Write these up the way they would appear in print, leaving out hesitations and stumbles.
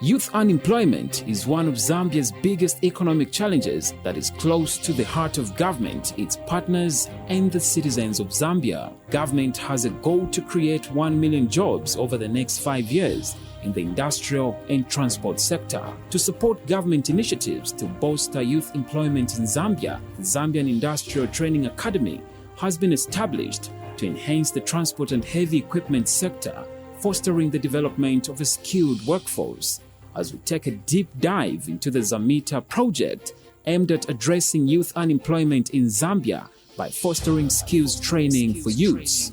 Youth unemployment is one of Zambia's biggest economic challenges that is close to the heart of government, its partners, and the citizens of Zambia. Government has a goal to create 1 million jobs over the next 5 years in the industrial and transport sector. To support government initiatives to bolster youth employment in Zambia, the Zambian Industrial Training Academy has been established to enhance the transport and heavy equipment sector, fostering the development of a skilled workforce. As we take a deep dive into the ZAMITA project aimed at addressing youth unemployment in Zambia by fostering skills training for youths.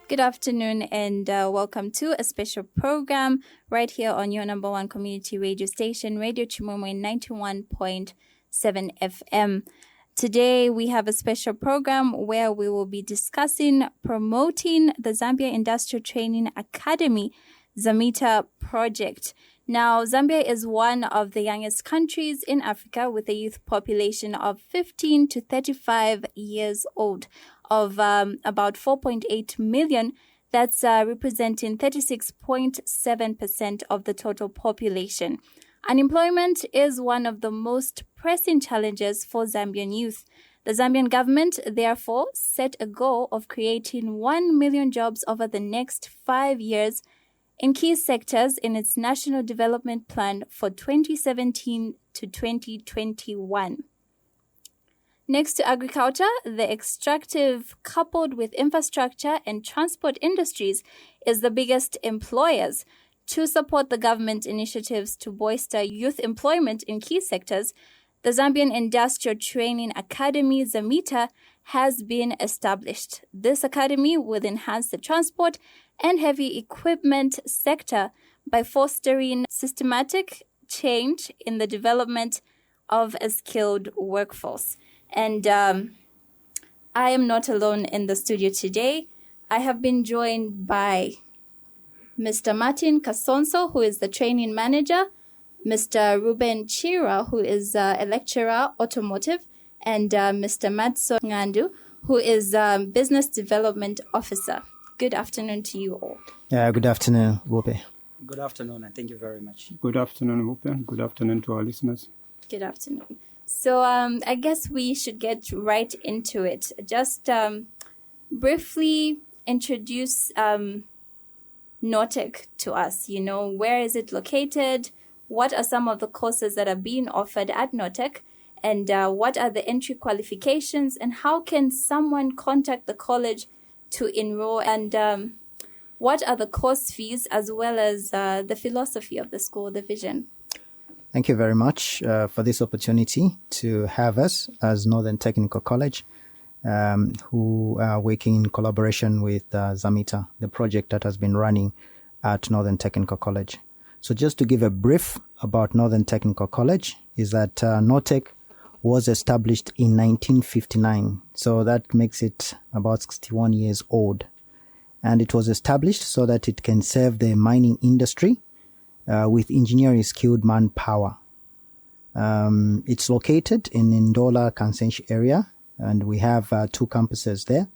Good afternoon and welcome to a special program right here on your number one community radio station, Radio Chimwemwe 91.7 FM. Today, we have a special program where we will be discussing promoting the Zambia Industrial Training Academy, ZAMITA project. Now, Zambia is one of the youngest countries in Africa with a youth population of 15 to 35 years old of about 4.8 million. That's representing 36.7% of the total population. Unemployment is one of the most pressing challenges for Zambian youth. The Zambian government, therefore, set a goal of creating 1 million jobs over the next 5 years in key sectors in its National Development Plan for 2017 to 2021. Next to agriculture, the extractive coupled with infrastructure and transport industries is the biggest employers. To support the government initiatives to bolster youth employment in key sectors, the Zambian Industrial Training Academy, ZAMITA, has been established. This academy will enhance the transport and heavy equipment sector by fostering systematic change in the development of a skilled workforce. And I am not alone in the studio today. I have been joined by Mr. Martin Kasonso, who is the training manager, Mr. Ruben Chira, who is a lecturer, automotive, and Mr. Matso Ngandu, who is business development officer. Good afternoon to you all. Good afternoon, Wope. Good afternoon, and thank you very much. Good afternoon, Wope. Good afternoon to our listeners. Good afternoon. So I guess we should get right into it. Just briefly introduce NOTEC to us. You know, where is it located? What are some of the courses that are being offered at NOTEC? And what are the entry qualifications? And how can someone contact the college to enroll? And what are the course fees as well as the philosophy of the school, the vision? Thank you very much for this opportunity to have us as Northern Technical College, who are working in collaboration with ZAMITA, the project that has been running at Northern Technical College. So just to give a brief about Northern Technical College is that NOTEC was established in 1959. So that makes it about 61 years old. And it was established so that it can serve the mining industry with engineering skilled manpower. It's located in Ndola, Kansenshi area, and we have 2 campuses there.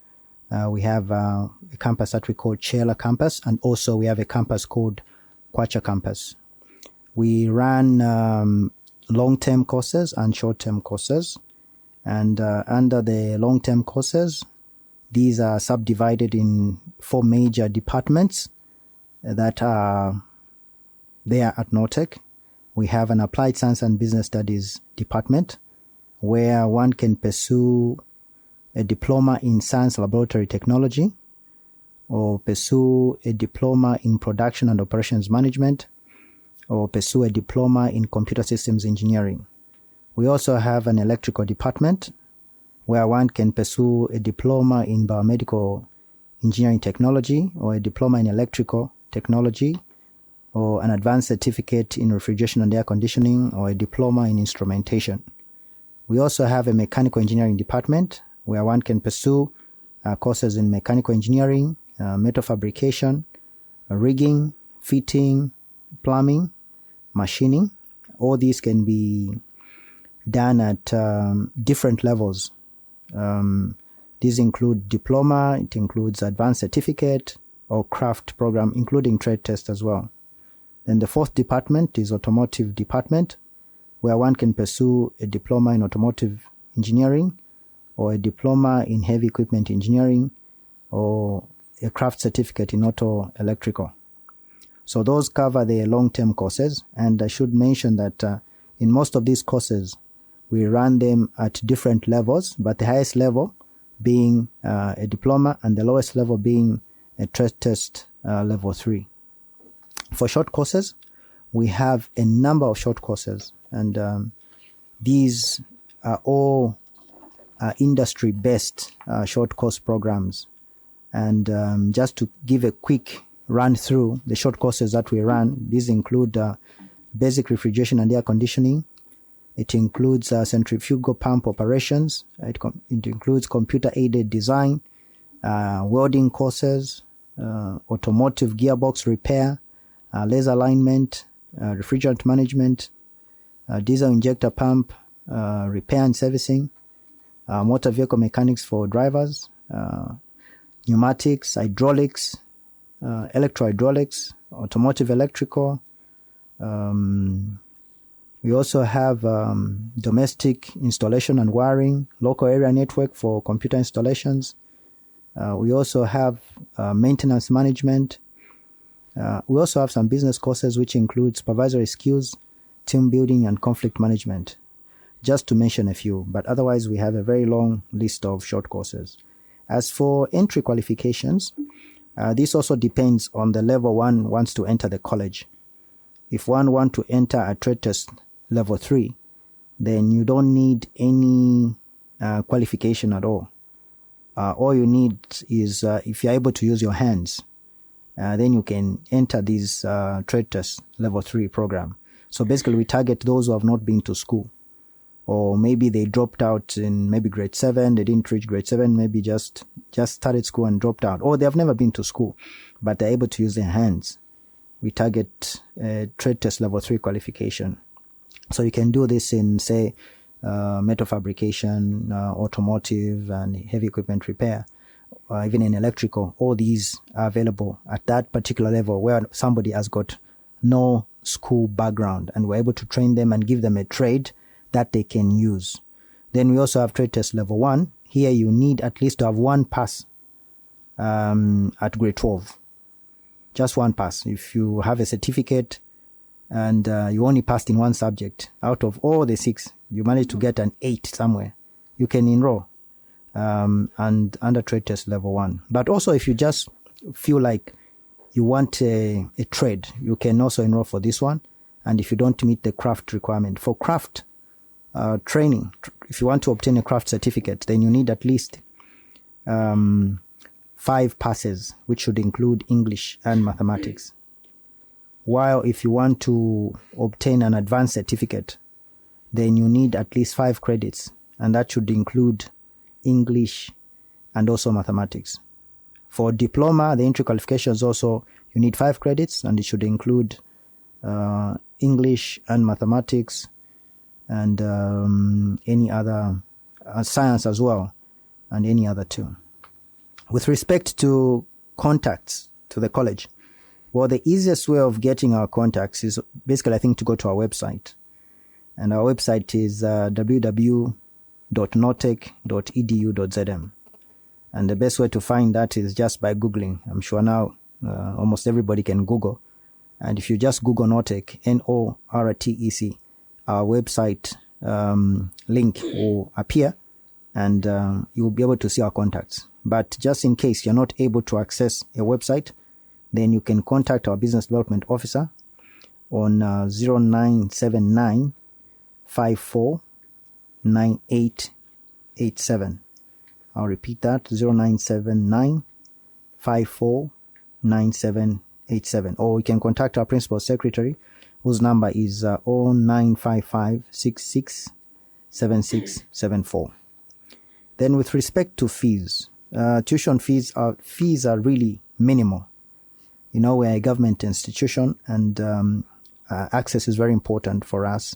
We have a campus that we call Chela campus, and also we have a campus called Kwacha campus. We run long-term courses and short-term courses, and under the long-term courses, these are subdivided in 4 major departments that are there at NOTEC. We have an Applied Science and Business Studies department where one can pursue a diploma in science laboratory technology or pursue a diploma in production and operations management or pursue a diploma in computer systems engineering. We also have an electrical department where one can pursue a diploma in biomedical engineering technology or a diploma in electrical technology or an advanced certificate in refrigeration and air conditioning or a diploma in instrumentation. We also have a mechanical engineering department where one can pursue courses in mechanical engineering, metal fabrication, rigging, fitting, plumbing, machining. All these can be done at different levels. These include diploma, it includes advanced certificate or craft program, including trade test as well. Then the fourth department is automotive department, where one can pursue a diploma in automotive engineering or a diploma in heavy equipment engineering or a craft certificate in auto electrical. So those cover the long-term courses, and I should mention that in most of these courses, we run them at different levels, but the highest level being a diploma and the lowest level being a trade test level 3. For short courses, we have a number of short courses, and these are all industry-based short course programs. And just to give a quick run through the short courses that we run, these include basic refrigeration and air conditioning. It includes centrifugal pump operations. It includes computer-aided design, welding courses, automotive gearbox repair, laser alignment, refrigerant management, diesel injector pump repair and servicing, motor vehicle mechanics for drivers, pneumatics, hydraulics, electro-hydraulics, automotive electrical. We also have domestic installation and wiring, local area network for computer installations. We also have maintenance management. We also have some business courses which include supervisory skills, team building, and conflict management, just to mention a few. But otherwise, we have a very long list of short courses. As for entry qualifications, this also depends on the level one wants to enter the college. If one wants to enter a trade test level 3, then you don't need any qualification at all. All you need is if you're able to use your hands, then you can enter this trade test level 3 program. So basically we target those who have not been to school, or maybe they dropped out in maybe grade 7, they didn't reach grade 7, maybe just started school and dropped out, or they have never been to school, but they're able to use their hands. We target trade test level 3 qualification. So you can do this in, say, metal fabrication, automotive, and heavy equipment repair, even in electrical. All these are available at that particular level where somebody has got no school background, and we're able to train them and give them a trade that they can use. Then we also have trade test level 1. Here you need at least to have one pass at grade 12. Just one pass. If you have a certificate and you only passed in one subject, out of all the 6, you managed to get an 8 somewhere, you can enroll and under trade test level 1. But also if you just feel like you want a trade, you can also enroll for this one. And if you don't meet the craft requirement, for craft training, if you want to obtain a craft certificate, then you need at least 5 passes, which should include English and mathematics. While if you want to obtain an advanced certificate, then you need at least 5 credits, and that should include English and also mathematics. For diploma, the entry qualifications also, you need 5 credits, and it should include English and mathematics and any other science as well, and any other too. With respect to contacts to the college, well, the easiest way of getting our contacts is basically, I think, to go to our website. And our website is www.notec.edu.zm. And the best way to find that is just by Googling. I'm sure now almost everybody can Google. And if you just Google Notec, Nortec, our website link will appear, and you'll be able to see our contacts. But just in case you're not able to access a website, then you can contact our business development officer on 0979 549887. I'll repeat that, 0979 549787. Or you can contact our principal secretary, whose number is 0955 667674. Then with respect to fees, tuition fees are really minimal. You know, we're a government institution, and access is very important for us,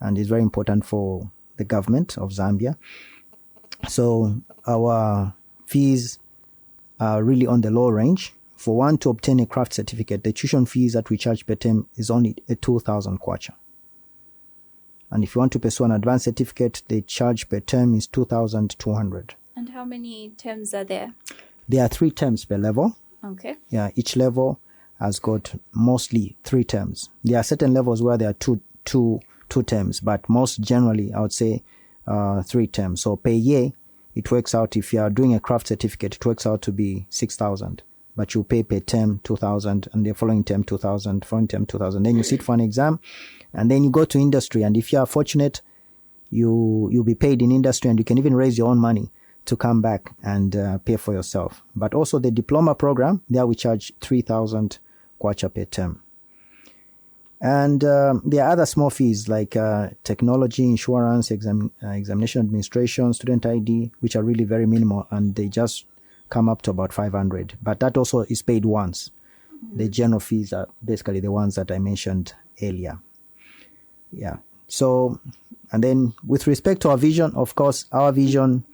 and is very important for the government of Zambia. So our fees are really on the low range. For one to obtain a craft certificate, the tuition fees that we charge per term is only 2,000 kwacha. And if you want to pursue an advanced certificate, the charge per term is 2,200. And how many terms are there? There are 3 terms per level. Okay. Yeah, each level has got mostly 3 terms. There are certain levels where there are two terms, but most generally, I would say 3 terms. So per year, it works out, if you are doing a craft certificate, it works out to be 6,000. But you pay per term 2,000, and the following term 2,000, following term 2,000. Then you sit for an exam, and then you go to industry. And if you are fortunate, you'll be paid in industry, and you can even raise your own money to come back and pay for yourself. But also the diploma program, there we charge 3,000 kwacha per term. And there are other small fees like technology, insurance, examination administration, student ID, which are really very minimal, and they just come up to about 500. But that also is paid once. Mm-hmm. The general fees are basically the ones that I mentioned earlier. Yeah. So, and then with respect to our vision, of course, our vision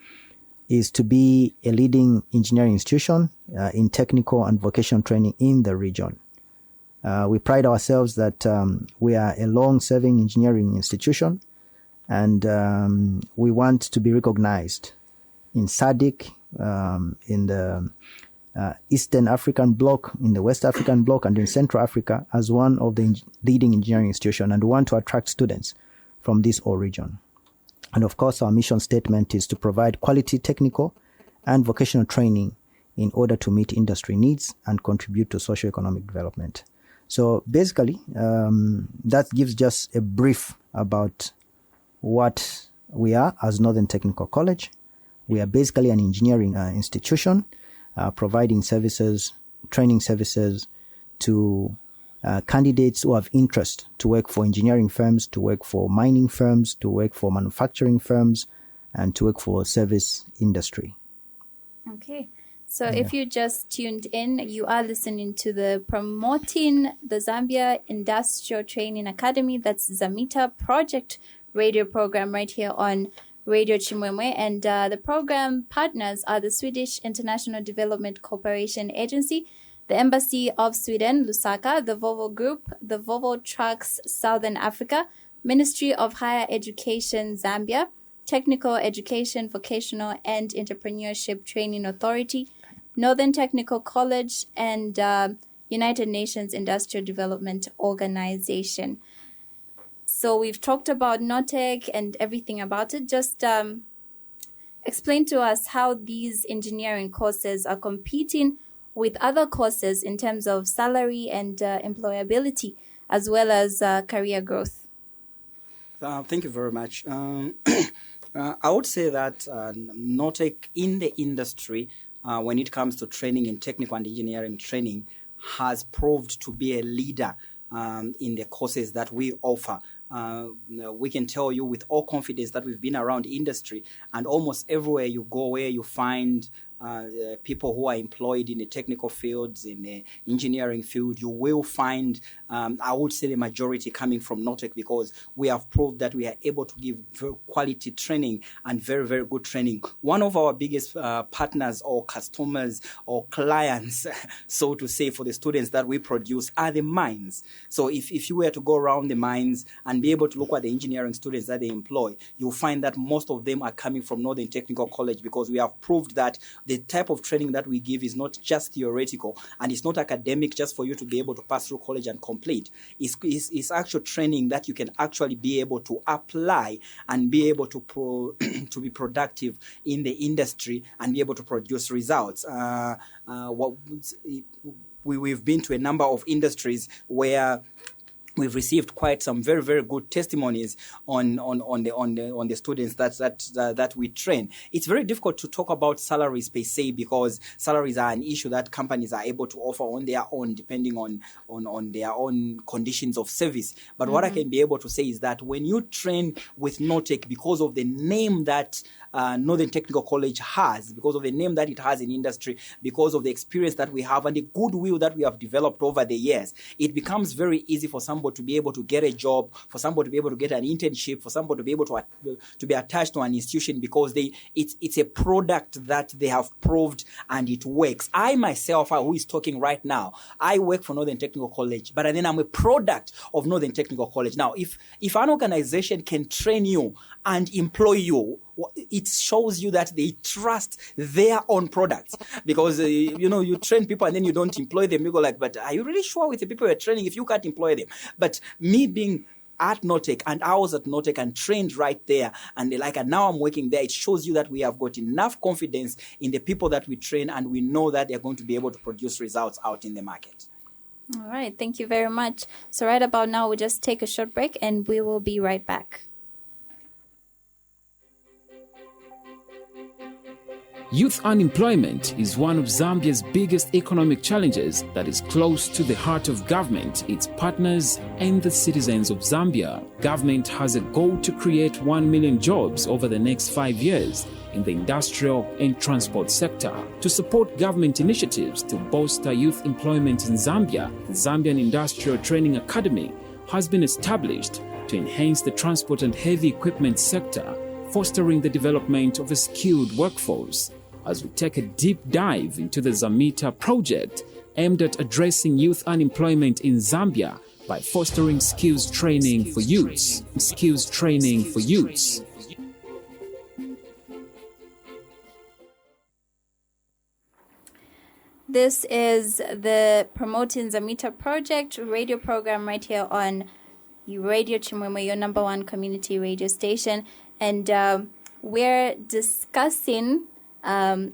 is to be a leading engineering institution in technical and vocational training in the region. We pride ourselves that we are a long-serving engineering institution, and we want to be recognized in SADC, in the Eastern African bloc, in the West African bloc, and in Central Africa as one of the leading engineering institutions, and we want to attract students from this whole region. And of course, our mission statement is to provide quality technical and vocational training in order to meet industry needs and contribute to socio-economic development. So basically, that gives just a brief about what we are as Northern Technical College. We are basically an engineering institution providing services, training services to candidates who have interest to work for engineering firms, to work for mining firms, to work for manufacturing firms, and to work for service industry. Okay. So if you just tuned in, you are listening to the Promoting the Zambia Industrial Training Academy, that's ZAMITA project radio program right here on Radio Chimwemwe. And the program partners are the Swedish International Development Cooperation Agency, the Embassy of Sweden, Lusaka, the Volvo Group, the Volvo Trucks Southern Africa, Ministry of Higher Education Zambia, Technical Education, Vocational and Entrepreneurship Training Authority, Northern Technical College, and United Nations Industrial Development Organization. So we've talked about NOTEC and everything about it. Just explain to us how these engineering courses are competing with other courses in terms of salary and employability, as well as career growth. Thank you very much. I would say that NOTEC in the industry, when it comes to training in technical and engineering training, has proved to be a leader in the courses that we offer. We can tell you with all confidence that we've been around industry, and almost everywhere you go where you find people who are employed in the technical fields, in the engineering field, you will find, I would say, the majority coming from NOTEC, because we have proved that we are able to give very quality training and very, very good training. One of our biggest partners or customers or clients, so to say, for the students that we produce are the mines. So if you were to go around the mines and be able to look at the engineering students that they employ, you'll find that most of them are coming from Northern Technical College, because we have proved that the type of training that we give is not just theoretical, and it's not academic just for you to be able to pass through college and complete. It's actual training that you can actually be able to apply and be able to to be productive in the industry and be able to produce results. We've been to a number of industries where we've received quite some very, very good testimonies on the students that we train. It's very difficult to talk about salaries per se, because salaries are an issue that companies are able to offer on their own, depending on their own conditions of service. But what I can be able to say is that when you train with NOTEC, because of the name that Northern Technical College has, because of the name that it has in industry, because of the experience that we have and the goodwill that we have developed over the years, it becomes very easy for someone somebody to be able to get a job, for somebody to be able to get an internship, for somebody to be able to be attached to an institution because it's a product that they have proved and it works. I myself, who is talking right now, I work for Northern Technical College, but then I'm a product of Northern Technical College. Now, if an organization can train you and employ you, it shows you that they trust their own products. Because, you train people and then you don't employ them. You go like, but are you really sure with the people you're training if you can't employ them? But me being at Nortec, and I was at Nortec and trained right there, and now I'm working there, it shows you that we have got enough confidence in the people that we train, and we know that they're going to be able to produce results out in the market. All right, thank you very much. So right about now, we'll just take a short break and we will be right back. Youth unemployment is one of Zambia's biggest economic challenges that is close to the heart of government, its partners, and the citizens of Zambia. Government has a goal to create 1 million jobs over the next 5 years in the industrial and transport sector. To support government initiatives to bolster youth employment in Zambia, the Zambian Industrial Training Academy has been established to enhance the transport and heavy equipment sector, fostering the development of a skilled workforce. As we take a deep dive into the ZAMITA project aimed at addressing youth unemployment in Zambia by fostering skills training for youths. Skills training for youths. This is the Promoting ZAMITA project radio program right here on Radio Chimwemwe, your number one community radio station. And we're discussing on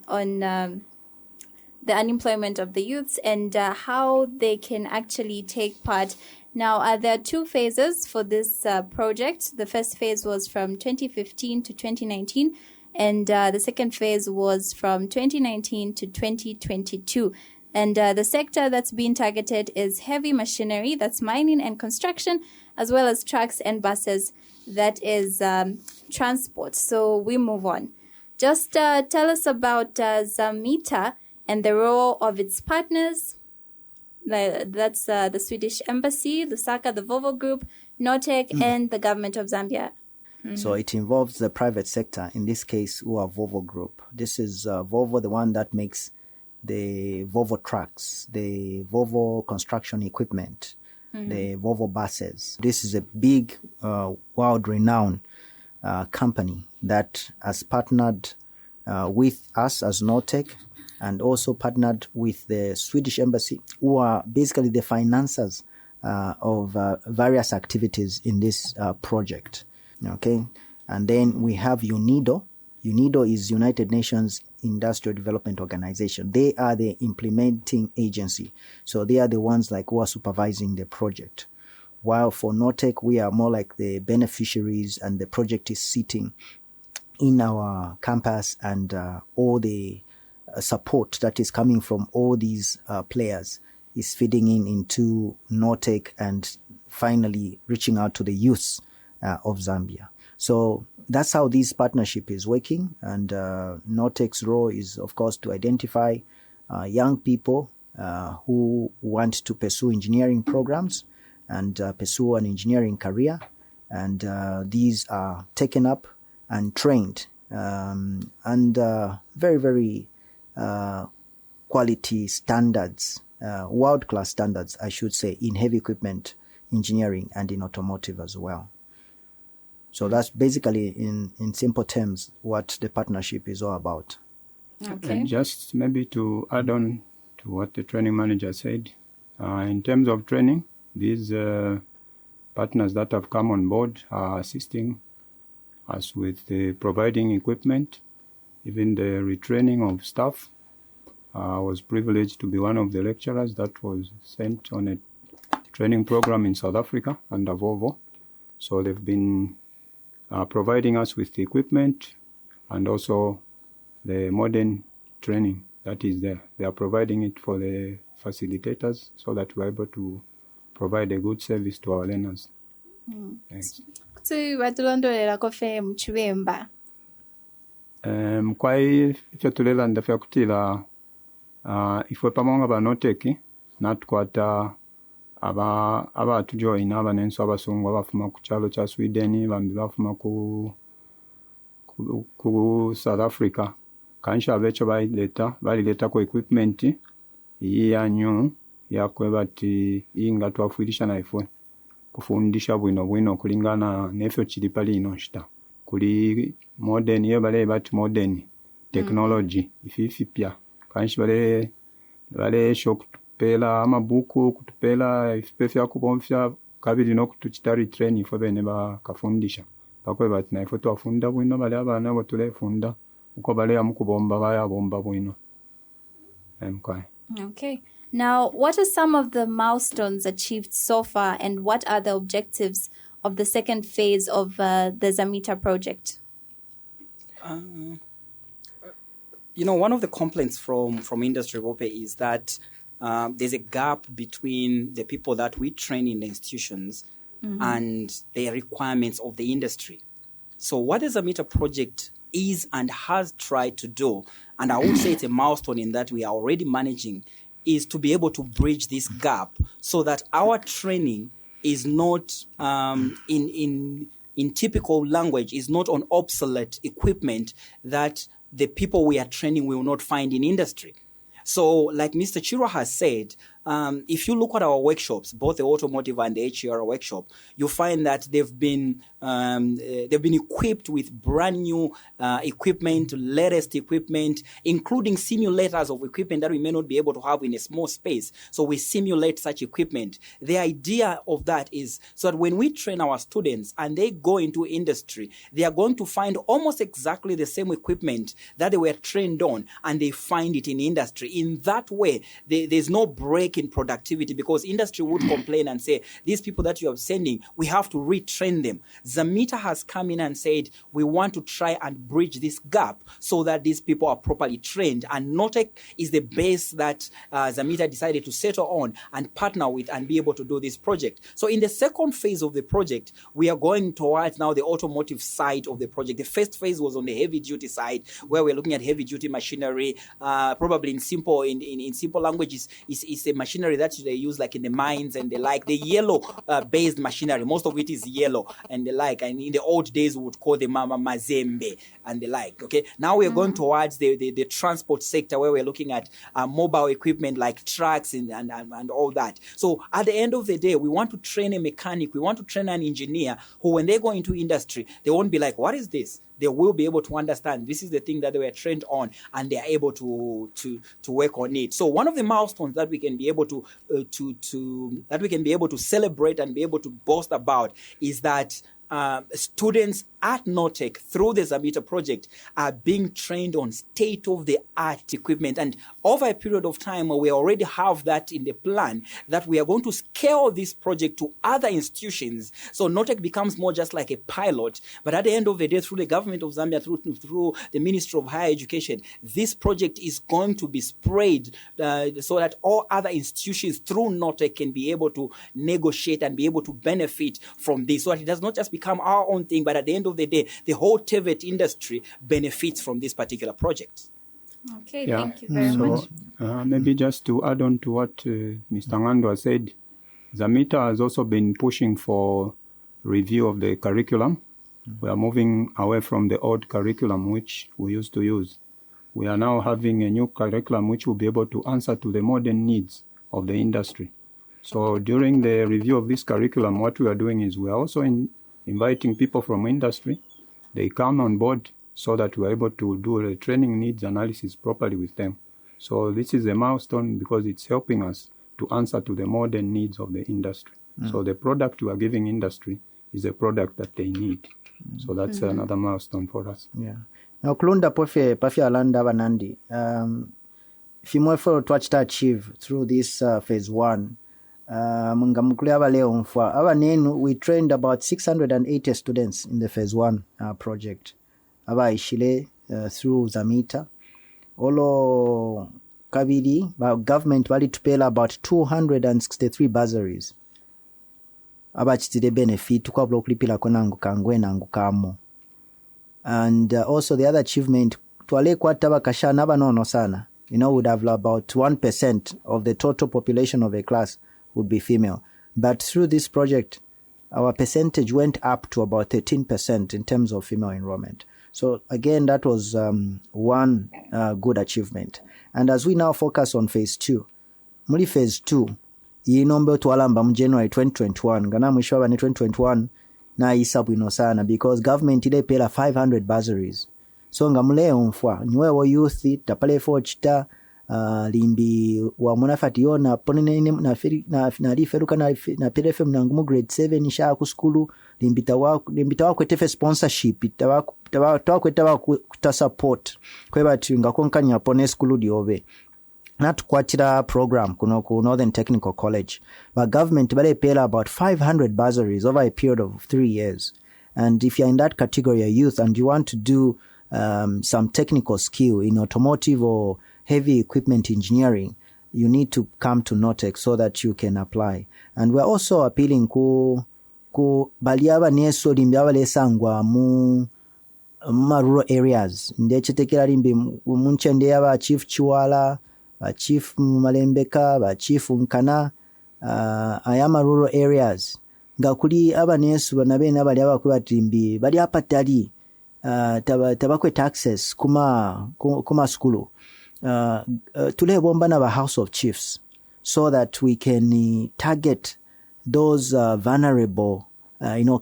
the unemployment of the youths and how they can actually take part. Now, there are two phases for this project. The first phase was from 2015 to 2019, and the second phase was from 2019 to 2022. And the sector that's being targeted is heavy machinery, that's mining and construction, as well as trucks and buses, that is transport. So we move on. Just tell us about ZAMITA and the role of its partners. That's the Swedish Embassy, Lusaka, the Volvo Group, Nortec, and the government of Zambia. Mm-hmm. So it involves the private sector, in this case, who are Volvo Group. This is Volvo, the one that makes the Volvo trucks, the Volvo construction equipment, the Volvo buses. This is a big, world-renowned company that has partnered with us as Nortec and also partnered with the Swedish Embassy, who are basically the financiers of various activities in this project. Okay, and then we have UNIDO. UNIDO is United Nations Industrial Development Organization. They are the implementing agency. So they are the ones who are supervising the project. While for Nortec, we are more like the beneficiaries, and the project is sitting in our campus, and all the support that is coming from all these players is feeding into Nortec and finally reaching out to the youth of Zambia. So that's how this partnership is working. And Nortec's role is, of course, to identify young people who want to pursue engineering programs and pursue an engineering career. And these are taken up and trained and very, very quality standards, world-class standards, I should say, in heavy equipment engineering and in automotive as well. So that's basically, in simple terms, what the partnership is all about. Okay. Just maybe to add on to what the training manager said, in terms of training, these partners that have come on board are assisting us with providing equipment, even the retraining of staff. I was privileged to be one of the lecturers that was sent on a training program in South Africa under Volvo. So they've been providing us with the equipment and also the modern training that is there. They are providing it for the facilitators so that we're able to provide a good service to our learners. Thanks. Kwai ifyo tulelanda fya kutila ifwe pamonga ba Nortec natukwata abatujoyina abanensi abasungu abafuma ku kyalo kya Sweden, bambi bafuma ku South Africa. Kanshi abekyo balileta ku equipment yanyu yakwe bati inga twafuirisha naifwe kufundisha bwino kulingana nefyo kiri pali ino shita kuli modern ye bale bati modern technology ififi pya kanshi bale shock tupela amabuku kutupela ifipefya kubomfya kabiri no kutuchitari training fo bene bakafundisha bakwe bati naifwe twafunda bwino bale abana bo tulefunda uko bale amukubomba bayabomba bwino. Okay. Now, what are some of the milestones achieved so far, and what are the objectives of the second phase of the ZAMITA project? One of the complaints from industry, Bope, is that there's a gap between the people that we train in the institutions and the requirements of the industry. So what the ZAMITA project is and has tried to do, and I would say it's a milestone in that we are already managing, is to be able to bridge this gap so that our training is not in typical language, is not on obsolete equipment that the people we are training will not find in industry. So like Mr. Chiro has said, if you look at our workshops, both the automotive and the HER workshop, you find that they've been equipped with brand new equipment, latest equipment, including simulators of equipment that we may not be able to have in a small space. So we simulate such equipment. The idea of that is so that when we train our students and they go into industry, they are going to find almost exactly the same equipment that they were trained on, and they find it in industry. In that way, there's no break in productivity, because industry would complain and say, these people that you are sending, we have to retrain them. ZAMITA has come in and said, we want to try and bridge this gap so that these people are properly trained. And NOTEC is the base that ZAMITA decided to settle on and partner with and be able to do this project. So in the second phase of the project, we are going towards now the automotive side of the project. The first phase was on the heavy duty side, where we're looking at heavy duty machinery, probably in simple languages, is a machinery that they use like in the mines and the like, the yellow based machinery. Most of it is yellow and the like, and in the old days we would call them mazembe and the like. Okay, now we're going towards the transport sector, where we're looking at mobile equipment like trucks and all that. So at the end of the day, we want to train a mechanic, we want to train an engineer who, when they go into industry, they won't be like, what is this? They will be able to understand this is the thing that they were trained on, and they are able to work on it. So one of the milestones that we can be able to celebrate and be able to boast about is that students at NOTEC through the ZAMITA project are being trained on state-of-the-art equipment. And over a period of time, we already have that in the plan, that we are going to scale this project to other institutions. So NOTEC becomes more just like a pilot. But at the end of the day, through the government of Zambia, through the Ministry of Higher Education, this project is going to be spread so that all other institutions through NOTEC can be able to negotiate and be able to benefit from this. So that it does not just become our own thing, but at the end of the day, the whole TVET industry benefits from this particular project. Okay, thank you very much. Maybe just to add on to what Mr. Ngandwa said, ZAMITA has also been pushing for review of the curriculum. We are moving away from the old curriculum which we used to use. We are now having a new curriculum which will be able to answer to the modern needs of the industry. So during the review of this curriculum, what we are doing is we are also inviting people from industry. They come on board so that we are able to do the training needs analysis properly with them. So this is a milestone because it's helping us to answer to the modern needs of the industry. So the product we are giving industry is a product that they need. So that's another milestone for us. Yeah. Now, Kulunda Pafia Alanda Banandi, Fimwefo Twachta achieve through this phase one. We trained about 680 students in the phase one project. Ishile through ZAMITA. Olo Kabidi, government valid to pay about 263 bursaries. Abachitide benefit to kwablo kulipila konangu kangwe nangu kamo. And also the other achievement, tuwale kwa taba kashana nono sana. Would have about 1% of the total population of a class would be female. But through this project, our percentage went up to about 13% in terms of female enrollment. So again, that was one good achievement. And as we now focus on phase 2, muli phase 2, yinombe tuwalamba mu January 2021, gana mwisho wa 2021, na isabu inosana, because government ile pela 500 bursaries. So nga muleo mfwa, nywe wa youth, tapale fo chita, limbi wa munafati yona, ponene na liferuka na PRFM na ngumu grade 7 nisha kuskulu, limbi tawa kwetefe sponsorship, tawa kwetawa kuta support, kweba tunga konkanya pone skulu diobe. Not kwachira program kuno ku Northern Technical College, but government bale pay about 500 bursaries over a period of 3 years. And if you're in that category, a youth, and you want to do some technical skill in automotive or heavy equipment engineering, you need to come to NOTEC so that you can apply. And we're also appealing ku baliaba neso limbiaba lesangwa mu rural areas. Ndechetekera limbi munchende yaba Chief Chiwala, Chief Malembeka, Chief Nkana, ayama rural areas. Ngakuli abanesu banabena bali abakubatimbi bali apatali tabakwe taxes kuma skulu. Tule bomba na ba House of Chiefs so that we can target those vulnerable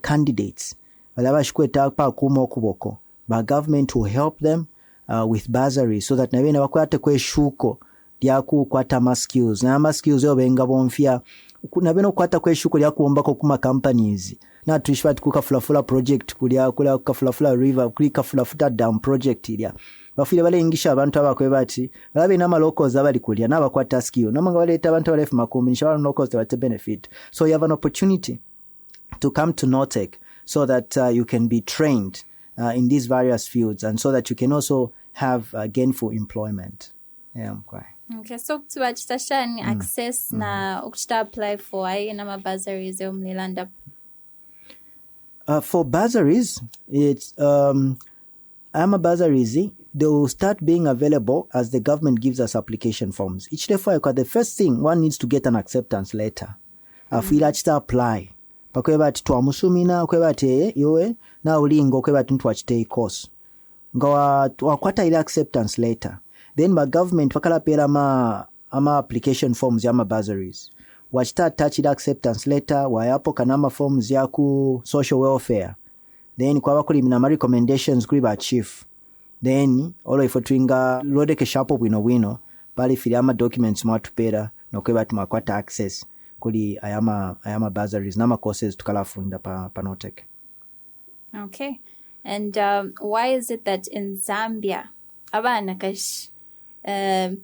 candidates. Balaba shikweta pa kuma kuboko. But government will help them with bursaries so that nabena bakwate kwe shuko lyaku kwata ma skills na ma skills yo benga bonfia nabeno kwata kwe shuko lyakuomba ko kuma companies na tuishfat kukafulafula project kulya kukafulafula river kulikafulafuta dam project ilya bafile bale ingisha abantu abakwe bati balabe na locals abali kulya na bakwata skill na manga baleta abantu bale fumakumbi nisha locals to benefit. So you have an opportunity to come to NOTEC so that you can be trained in these various fields, and so that you can also have gainful employment. Yeah, okay. Okay, so to achitashani access na ukita apply for na bursaries umlilanda. For bursaries, it's bursaries, they will start being available as the government gives us application forms. Each day for the first thing, one needs to get an acceptance letter. Afila achita apply. Pakweba twamusumina kweba te yowe na ulingo kweba ntwachite course. Ngawa wakwata ile acceptance letter. Then my government wakala pera ama application forms ya bursaries. Wachita attach the acceptance letter wayapo kanama forms ya ku social welfare. Then kwa wakuli mina recommendations kuri ba chief. Then all ifo twinga lode ke shapo wino pali fili ama documents mwatupera no kweba tumakwata access kuli ayama bursaries nama courses tukalafunda pa NOTEC. Okay. And why is it that in Zambia abana kash are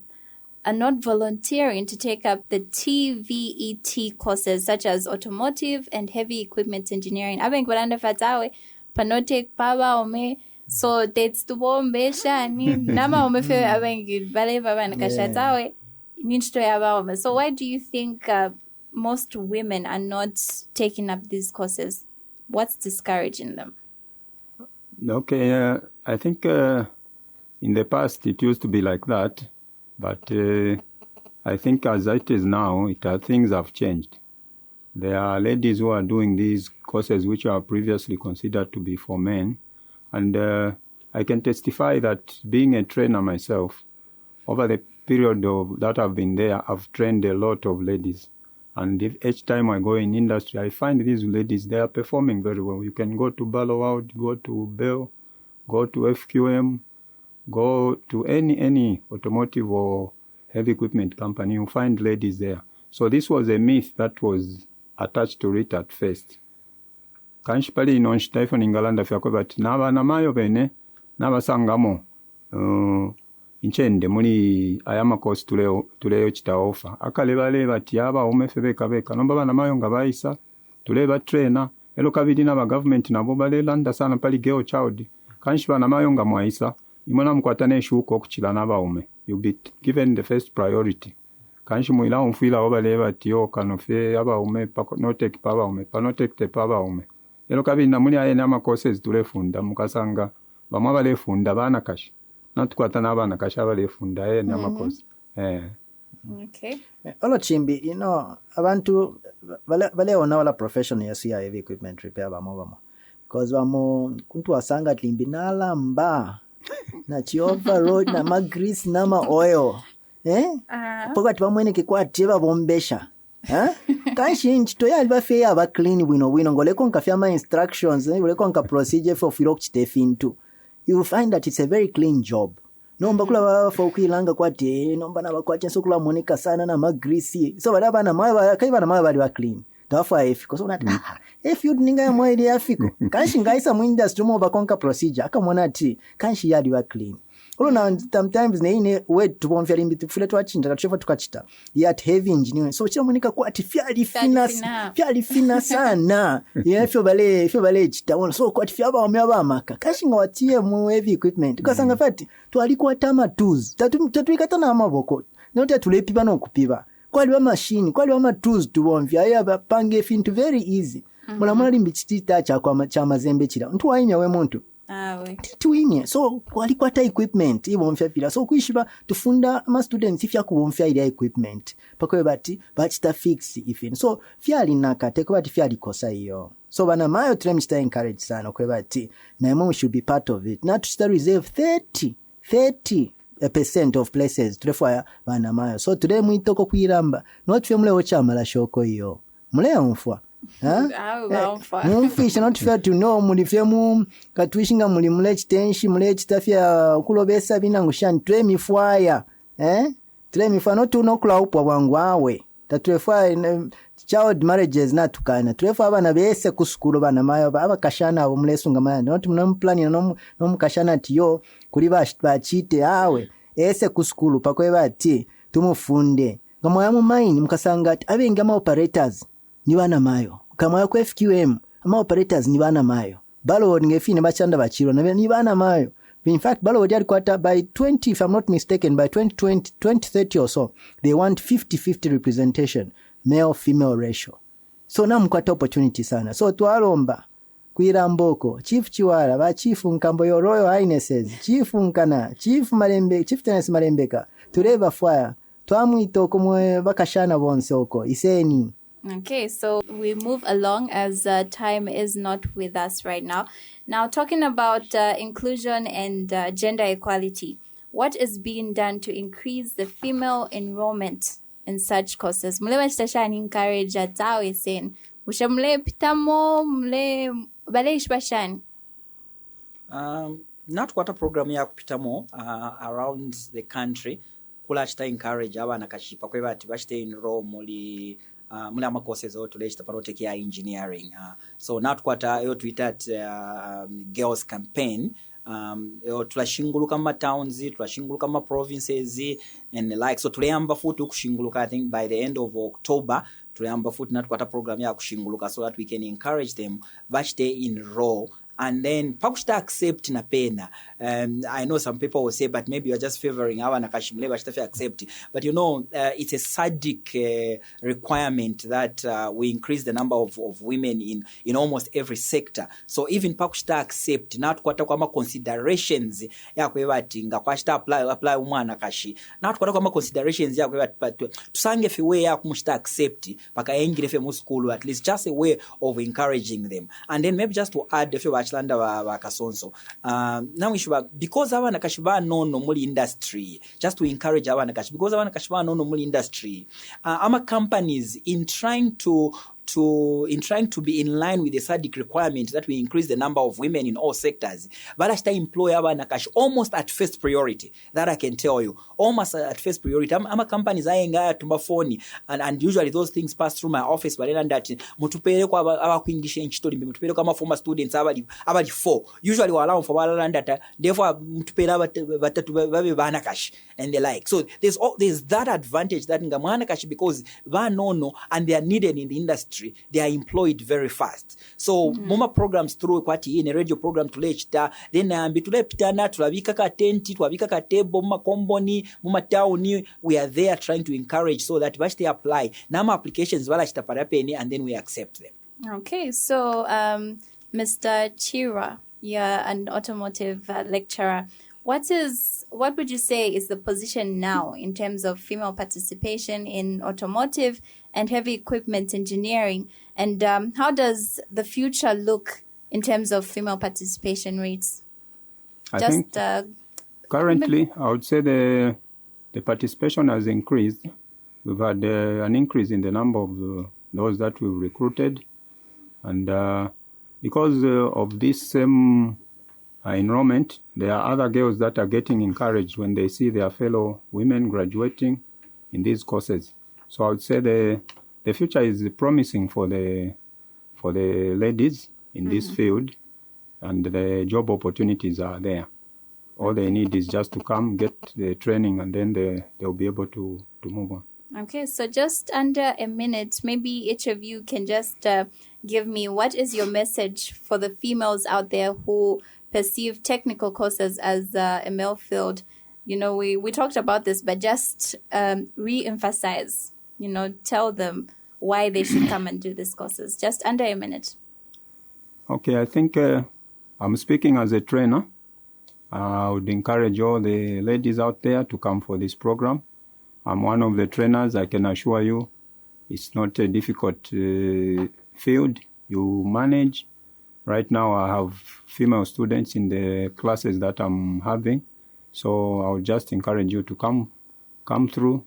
not volunteering to take up the TVET courses such as automotive and heavy equipment engineering? Abengi balanda fatawe panotek paba ome so that's the bombe shani nama ome fe abengi bale baba nakashatawe ninsto yaba ome. So why do you think most women are not taking up these courses? What's discouraging them? Okay, I think in the past it used to be like that, but I think as it is now, things have changed. There are ladies who are doing these courses which are previously considered to be for men, and I can testify that being a trainer myself, over the period that I've been there, I've trained a lot of ladies. And each time I go in industry, I find these ladies, they are performing very well. You can go to Ballowwood, go to Bell, go to FQM, go to any automotive or heavy equipment company, you find ladies there. So this was a myth that was attached to it at first. Kanshipali inonshitaifu ningalanda fyakwe but naba namayo bene naba sangamo inchende muli ayama course tuleo chita offer akaleba tiaba umefebeka beka nomba bana mayo ngabaisa tuleba trainer elo kabidi na government nabo balelanda sana pali geo child kanshipana namayo ngamwaisa imona mkwatane shuko kuchila naba ume you be given the first priority kanshi muila umfila obaleba tiyo kanofe aba ume NOTEC paba ume panotek te paba ume elo kabidi na muli ayene ama courses tulefunda mukasanga bamwa balefunda bana kashi natukwata n'abana kasha balefunda n'amakozi. Okay. Olo chimbi, abantu vale ona wala professional ya siya heavy equipment repair bamo. Because wamo kuntu wasanga tlimbi nalamba na chiova road na magrease na ma oil. Pokati bamwene kikwati babombesha. Kanshi nchito ya aliba feya aba clean wino ngoleko nkafia ma instructions, ngoleko nka procedure for filo kuchitefintu. You will find that it's a very clean job. Nomba kula wafa ukilanga kwate, nomba na wakwate nsokula monika sana na magrease. So badaba na mawa, kaiba na mawa bali wa clean. Tawafa efiko. So unati, you ninga ya mwa ili afiko. Kanshi ngaisa mu industry mo bakonka procedure. Aka mwana ati, kanshi yadi wa clean. Olo na sometimes na ine wetu tupomfya limbi tufule tuwachinja katuchefa tukachita. Yat heavy engineering. So chila monika kwati fyali fina sana. Fyo bale chita. So kwati fyaba wamewa amaka. Kanshi nga watie mu heavy equipment. Kwa sanga fati, tuwalikuwa tama tools. Tatuikata na amaboko. Note tulepiba na ukupiba. Kwa liwa machine, kwa liwa ma tools tuwomfya. Aya pange fintu very easy. Mula limbi chitita cha mazembe chila. Ntuwa inya we muntu. Tuimye. So walikuwa ta equipment ibomfya pila. So kuishiba tufunda ma students ifya kubomfya ile equipment. Pakwe bati ta fix ifin. So fyali nakate kwa bati fyali kosa hiyo. So bana mayo tremchita encourage sana kwa bati na emo should be part of it. Na tuchita reserve 30% of places tulefwa bana mayo. So today mwitoko kuiramba. Not fya mule ocha mala shoko hiyo. Mule mfwa. Mumfisha not fair to know mulifemu katuishinga mule chitenshi mule chitafya kulobesa binangushani twe mifwaya twe mifwaya not unokula upwa wangu awe tatwefwa child marriages natukana twefwa abana bese kusukulu bana mayo abakashana abo mulesunga maya not munamplanning no mukashana tiyo kuri bachite awe ese kusukulu pakwe bati tumufunde ngamoya mu mine mukasanga ati abenga ma operators ni bana mayo kama ya kwa FQM ama operators ni bana mayo balo ngefine bachanda bachiro ni bana mayo. In fact balo wadi alikuwa by 20 if I'm not mistaken by 2030 or so they want 50-50 representation male female ratio. So na mkwata opportunity sana. So tualomba kuiramboko chief chiwala ba chief nkambo yo Royal Highnesses chief nkana chief malembe chief tennis malembeka tureva fire twamwito kumwe bakashana bonse oko iseni. Okay, so we move along as time is not with us right now. Now, talking about inclusion and gender equality, what is being done to increase the female enrollment in such courses? Mule wachitashani encourage atawe sen. Ushamule pitamo, mule bale ishbashani? Not what a program ya kupitamo around the country. Kula chita encourage abana kashipa kwa bati bachite enroll muli mula courses o tulechita parote kia engineering. So not kwata yo tweetat girls campaign. Tulashinguluka ma towns, tulashinguluka ma provinces and the like. So tuliamba futu kushinguluka I think by the end of October. Tuliamba futu not kwata program ya kushinguluka so that we can encourage them bachite enroll. And then pakushita accept na pena. I know some people will say, but maybe you're just favoring our nakashimule bashita accept. But it's a SADC requirement that we increase the number of women in almost every sector. So even pakushita accept, not kwata kwa considerations ya kwebati nga kwashita apply umwana kashi. Not kwata kwa considerations ya kwebati but tusange fi way ya kumushita accept paka engire fe mu school at least just a way of encouraging them. And then maybe just to add if you bachelanda wa kasonso now we should because abana kashiba nono muli industry just to encourage abana kashi because abana kashiba nono muli industry ama companies in trying to be in line with the SADC requirement that we increase the number of women in all sectors. But I still employ abana kashi almost at first priority. That I can tell you. Almost at first priority. I'm companies ayenga tumbafoni and usually those things pass through my office but then that mutupele kwa abakwingisha nchito mutupele kwa former students abali 4. Usually we allow for that therefore mutupele batatu babe bana kashi and the like. So there's that advantage that ngamana kashi because ba nono and they are needed in the industry. They are employed very fast. So moma programs through kwati in a radio program tulechita then ambitulepitana tulabika ka tenti tulabika ka table muma komboni muma town we are there trying to encourage so that they apply nama applications wala chitaparapeni and then we accept them. Okay, so Mr. Chira, you're an automotive lecturer. What would you say is the position now in terms of female participation in automotive and heavy equipment engineering? And how does the future look in terms of female participation rates? I think currently, I would say the participation has increased. We've had an increase in the number of those that we've recruited. And because of this same enrollment, there are other girls that are getting encouraged when they see their fellow women graduating in these courses. So I would say the future is promising for the ladies in this field, and the job opportunities are there. All they need is just to come, get the training, and then they'll be able to move on. Okay, so just under a minute, maybe each of you can just give me, what is your message for the females out there who perceive technical courses as a male field? You know, we talked about this, but just re-emphasize, tell them why they should come and do these courses. Just under a minute. Okay, I think I'm speaking as a trainer. I would encourage all the ladies out there to come for this program. I'm one of the trainers. I can assure you it's not a difficult field. You manage. Right now I have female students in the classes that I'm having. So I would just encourage you to come through,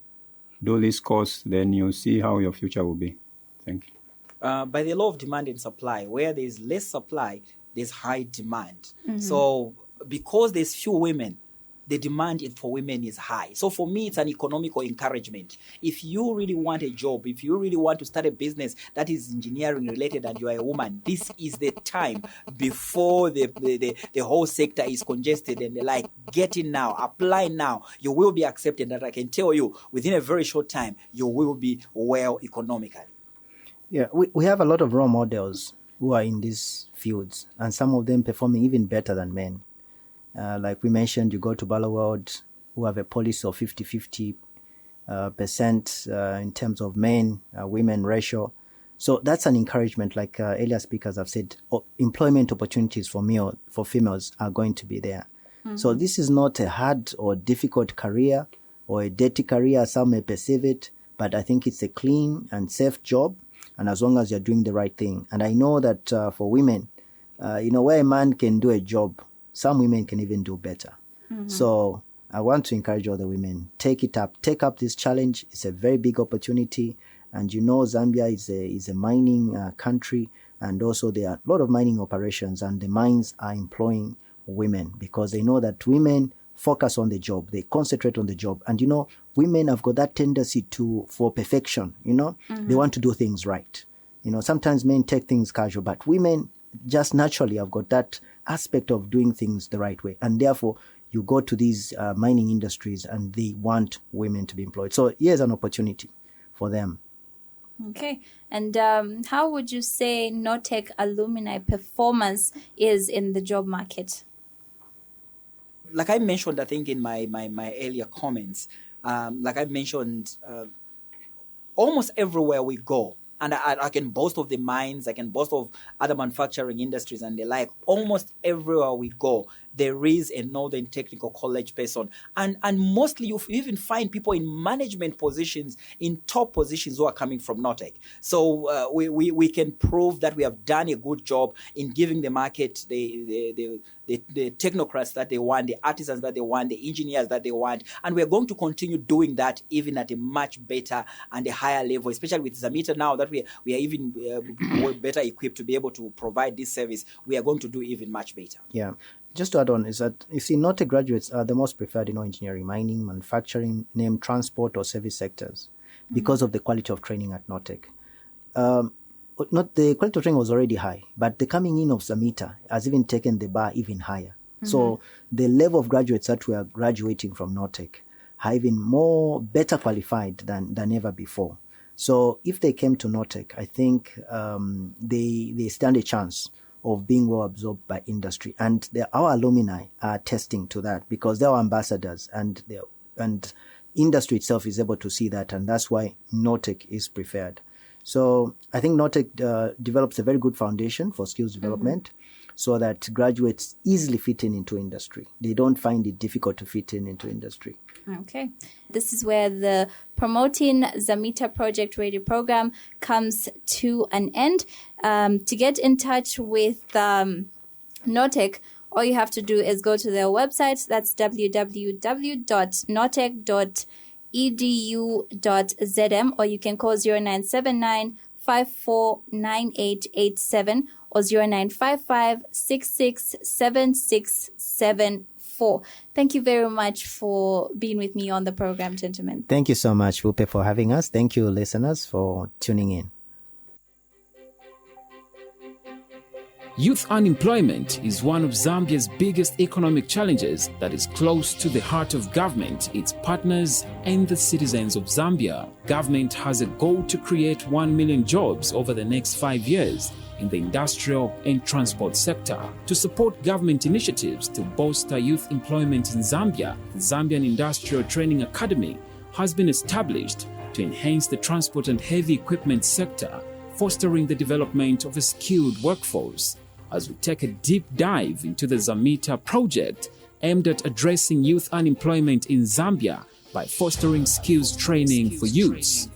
do this course, then you'll see how your future will be. Thank you. By the law of demand and supply, where there's less supply, there's high demand. So because there's few women, the demand for women is high. So for me, it's an economical encouragement. If you really want a job, if you really want to start a business that is engineering related and you are a woman, this is the time before the whole sector is congested and they're like, get in now, apply now. You will be accepted. And I can tell you, within a very short time, you will be well economically. Yeah, we have a lot of role models who are in these fields, and some of them performing even better than men. Like we mentioned, you go to World, who have a policy of 50-50% in terms of men-women ratio. So that's an encouragement. Like earlier speakers have said, employment opportunities for females are going to be there. So this is not a hard or difficult career or a dirty career. Some may perceive it, but I think it's a clean and safe job. And as long as you're doing the right thing. And I know that for women, where a man can do a job, some women can even do better. So I want to encourage all the women, take it up, take up this challenge. It's a very big opportunity. And Zambia is a mining country. And also there are a lot of mining operations, and the mines are employing women because they know that women focus on the job. They concentrate on the job. And, women have got that tendency for perfection, They want to do things right. Sometimes men take things casual, but women just naturally have got that aspect of doing things the right way. And therefore, you go to these mining industries and they want women to be employed. So here's an opportunity for them. Okay. And how would you say NOTEC alumni performance is in the job market? Like I mentioned, I think in my earlier comments, like I mentioned, almost everywhere we go, and I can boast of the mines, I can boast of other manufacturing industries and the like, almost everywhere we go, there is a Northern Technical College person. And mostly you even find people in management positions, in top positions who are coming from NOTEC. So we can prove that we have done a good job in giving the market the technocrats that they want, the artisans that they want, the engineers that they want. And we're going to continue doing that even at a much better and a higher level, especially with ZAMITA now that we are even better equipped to be able to provide this service. We are going to do even much better. Yeah. Just to add on is that, you see, NOTEC graduates are the most preferred, engineering, mining, manufacturing, transport or service sectors because of the quality of training at NOTEC. The quality of training was already high, but the coming in of ZAMITA has even taken the bar even higher. So the level of graduates that we are graduating from NOTEC are even better qualified than ever before. So if they came to NOTEC, I think they stand a chance of being well absorbed by industry. And our alumni are attesting to that because they're our ambassadors, and industry itself is able to see that, and that's why NOTEC is preferred. So I think NOTEC develops a very good foundation for skills development. so that graduates easily fit into industry. They don't find it difficult to fit into industry. Okay. This is where the Promoting ZAMITA Project Radio program comes to an end. To get in touch with NOTEC, all you have to do is go to their website. That's www.notec.edu.zm, or you can call 0979 549887 or 0955 667674. Thank you very much for being with me on the program, gentlemen. Thank you so much, Wupe, for having us. Thank you, listeners, for tuning in. Youth unemployment is one of Zambia's biggest economic challenges that is close to the heart of government, its partners, and the citizens of Zambia. Government has a goal to create 1 million jobs over the next 5 years in the industrial and transport sector. To support government initiatives to bolster youth employment in Zambia, the Zambian Industrial Training Academy has been established to enhance the transport and heavy equipment sector, fostering the development of a skilled workforce. As we take a deep dive into the ZAMITA project aimed at addressing youth unemployment in Zambia by fostering skills training for youths.